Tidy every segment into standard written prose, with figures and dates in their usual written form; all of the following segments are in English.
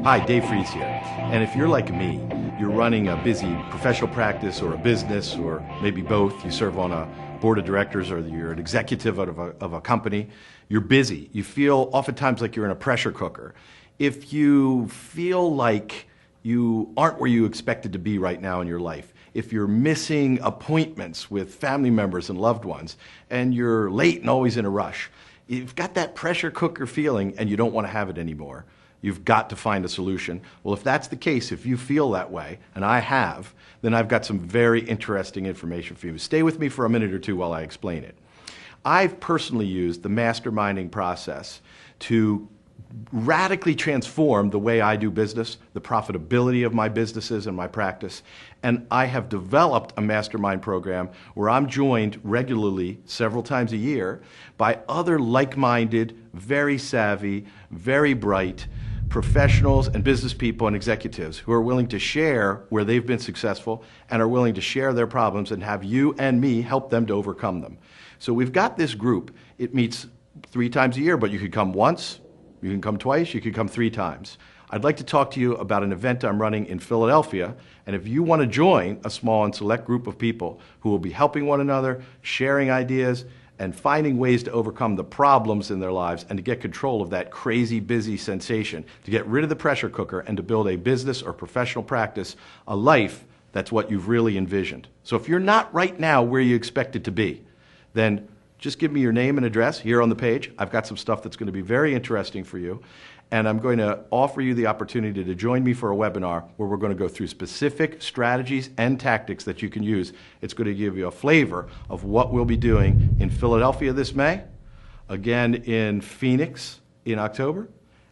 Hi, Dave Fries here. And if you're like me, you're running a busy professional practice or a business or maybe both, you serve on a board of directors or you're an executive of a company, you're busy. You feel oftentimes like you're in a pressure cooker. If you feel like you aren't where you expected to be right now in your life, if you're missing appointments with family members and loved ones, and you're late and always in a rush, you've got that pressure cooker feeling and you don't want to have it anymore. You've got to find a solution. Well, if that's the case, if you feel that way, and I have, then I've got some very interesting information for you. Stay with me for a minute or two while I explain it. I've personally used the masterminding process to radically transform the way I do business, the profitability of my businesses and my practice, and I have developed a mastermind program where I'm joined regularly several times a year by other like-minded, very savvy, very bright professionals and business people and executives who are willing to share where they've been successful and are willing to share their problems and have you and me help them to overcome them. So we've got this group. It meets 3 times a year, but you could come once, you can come twice, you can come 3 times. I'd like to talk to you about an event I'm running in Philadelphia, and if you want to join a small and select group of people who will be helping one another, sharing ideas, and finding ways to overcome the problems in their lives and to get control of that crazy busy sensation, to get rid of the pressure cooker and to build a business or professional practice, a life that's what you've really envisioned. So if you're not right now where you expect it to be, then just give me your name and address here on the page. I've got some stuff that's going to be very interesting for you. And I'm going to offer you the opportunity to join me for a webinar where we're going to go through specific strategies and tactics that you can use. It's going to give you a flavor of what we'll be doing in Philadelphia this May, again in Phoenix in October,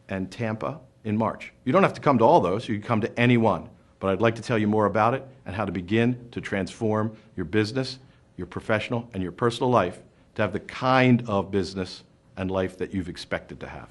and Tampa in March. You don't have to come to all those. You can come to any one. But I'd like to tell you more about it and how to begin to transform your business, your professional, and your personal life to have the kind of business and life that you've expected to have.